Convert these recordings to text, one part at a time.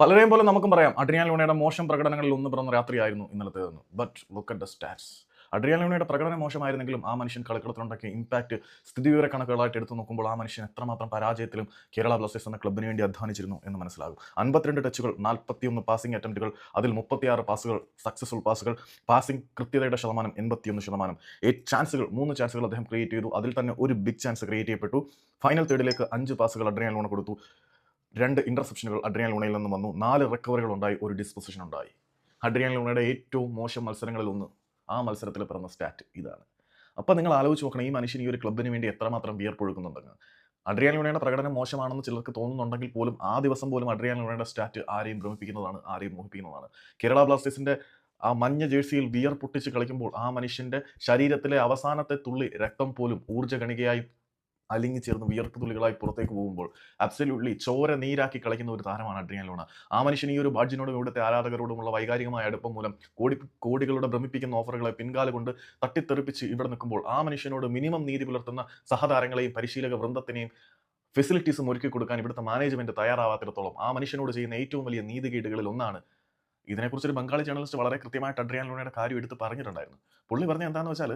പലരെയും പോലെ നമുക്കും പറയാം അഡ്രിയാൻ ലൂണയുടെ മോശം പ്രകടനങ്ങളിൽ ഒന്ന് പിറന്ന രാത്രിയായിരുന്നു ഇന്നലത്തേതെന്ന്. But look at the stats. Adrian ലൂണയുടെ പ്രകടനം മോശമായിരുന്നെങ്കിലും ആ മനുഷ്യൻ കളിക്കളത്തിലുണ്ടാക്കിയ ഇമ്പാക്ട് സ്ഥിതിവിവര കണക്കുകളായിട്ട് എടുത്തു നോക്കുമ്പോൾ ആ മനുഷ്യൻ എത്രമാത്രം പരാജയത്തിലും കേരള ബ്ലാസ്റ്റേഴ്സ് എന്ന ക്ലബിന് വേണ്ടി അധ്വാനിച്ചിരുന്നു എന്ന് മനസ്സിലാകും. 52 ടച്ചുകൾ, 41 പാസിംഗ് അറ്റംപ്റ്റുകൾ, അതിൽ 36 പാസുകൾ സക്സസ്ഫുൾ പാസുകൾ, പാസിംഗ് കൃത്യതയുടെ ശതമാനം 81%. 8 ചാൻസുകൾ, 3 ചാൻസുകൾ അദ്ദേഹം ക്രിയേറ്റ് ചെയ്തു. അതിൽ തന്നെ ഒരു ബിഗ് ചാൻസ് ക്രിയേറ്റ് ചെയ്യപ്പെട്ടു. ഫൈനൽ തേർഡിലേക്ക് 5 പാസുകൾ അഡ്രിയാൻ ലൂണ കൊടുത്തു. 2 ഇന്റർസെപ്ഷനുകൾ അഡ്രിയാൻ ലൂണയിൽ നിന്ന് വന്നു. 4 റിക്കവറികൾ ഉണ്ടായി. ഒരു ഡിസ്പൊസിഷൻ ഉണ്ടായി. അഡ്രിയാൻ ലൂണയുടെ ഏറ്റവും മോശം മത്സരങ്ങളിൽ ഒന്ന്. ആ മത്സരത്തിൽ പിറന്ന സ്റ്റാറ്റ് ഇതാണ്. അപ്പം നിങ്ങൾ ആലോചിച്ച് നോക്കണം, ഈ മനുഷ്യൻ ഈ ഒരു ക്ലബ്ബിന് വേണ്ടി എത്രമാത്രം വിയർപ്പൊഴുക്കുന്നുണ്ടെന്ന്. അഡ്രിയാൻ ലൂണയുടെ പ്രകടനം മോശമാണെന്ന് ചിലർക്ക് തോന്നുന്നുണ്ടെങ്കിൽ പോലും ആ ദിവസം പോലും അഡ്രിയാൻ ലൂണയുടെ സ്റ്റാറ്റ് ആരെയും ഭ്രമിപ്പിക്കുന്നതാണ്, ആരെയും മോഹിപ്പിക്കുന്നതാണ്. കേരള ബ്ലാസ്റ്റേഴ്സിന്റെ ആ മഞ്ഞ ജേഴ്സിയിൽ വിയർ പൊട്ടിച്ച് കളിക്കുമ്പോൾ ആ മനുഷ്യന്റെ ശരീരത്തിലെ അവസാനത്തെ തുള്ളി രക്തം പോലും ഊർജ്ജ കണികയായി അലിഞ്ഞു ചേർന്ന് വിയർപ്പ് തുള്ളികളായി പുറത്തേക്ക് പോകുമ്പോൾ അബ്സല്യൂട്ട്ലി ചോര നീരാക്കി കളിക്കുന്ന ഒരു താരമാണ് അഡ്രിയാൻ ലൂണ. ആ മനുഷ്യൻ ഈ ഒരു ബാഡ്ജിനോടും ഇവിടുത്തെ ആരാധകരോടുമുള്ള വൈകാരികമായ അടുപ്പം മൂലം കോടികളുടെ ഭ്രമിപ്പിക്കുന്ന ഓഫറുകളെ പിൻകാല കൊണ്ട് തട്ടിത്തെറിപ്പിച്ച് ഇവിടെ നിൽക്കുമ്പോൾ ആ മനുഷ്യനോട് മിനിമം നീതി പുലർത്തുന്ന സഹതാരങ്ങളെയും പരിശീലക വൃന്ദത്തിനെയും ഫെസിലിറ്റീസും ഒരുക്കി കൊടുക്കാൻ ഇവിടുത്തെ മാനേജ്മെന്റ് തയ്യാറാവാത്തിടത്തോളം ആ മനുഷ്യനോട് ചെയ്യുന്ന ഏറ്റവും വലിയ നീതികേടുകളിൽ ഒന്നാണ്. ഇതിനെക്കുറിച്ചൊരു ബംഗാളി ജേർണലിസ്റ്റ് വളരെ കൃത്യമായിട്ട് അഡ്രിയാൻ ലൂണയുടെ കാര്യം എടുത്ത് പറഞ്ഞിട്ടുണ്ടായിരുന്നു. പുള്ളി പറഞ്ഞ എന്താണെന്ന് വെച്ചാൽ,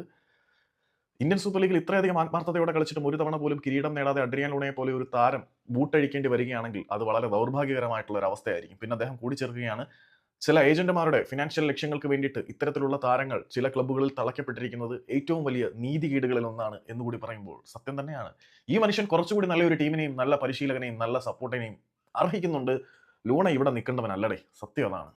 ഇന്ത്യൻ സൂപ്പർ ലീഗിൽ ഇത്രയധികം ആത്മാർത്ഥതയോടെ കളിച്ചിട്ടും ഒരു തവണ പോലും കിരീടം നേടാതെ അഡ്രിയാൻ ലൂണയെ പോലെ ഒരു താരം ബൂട്ടഴിക്കേണ്ടി വരികയാണെങ്കിൽ അത് വളരെ ദൗർഭാഗ്യകരമായിട്ടുള്ള ഒരു അവസ്ഥയായിരിക്കും. പിന്നെ അദ്ദേഹം കൂടിച്ചേർക്കുകയാണ്, ചില ഏജന്റുമാരുടെ ഫിനാൻഷ്യൽ ലക്ഷ്യങ്ങൾക്ക് വേണ്ടിയിട്ട് ഇത്തരത്തിലുള്ള താരങ്ങൾ ചില ക്ലബ്ബുകളിൽ തളയ്ക്കപ്പെട്ടിരിക്കുന്നത് ഏറ്റവും വലിയ നീതികേടുകളിൽ ഒന്നാണ് എന്നുകൂടി പറയുമ്പോൾ സത്യം തന്നെയാണ്. ഈ മനുഷ്യൻ കുറച്ചുകൂടി നല്ലൊരു ടീമിനെയും നല്ല പരിശീലകനെയും നല്ല സപ്പോർട്ടിനെയും അർഹിക്കുന്നുണ്ട്. ലൂണ ഇവിടെ നിൽക്കേണ്ടവനല്ലടേ, സത്യം അതാണ്.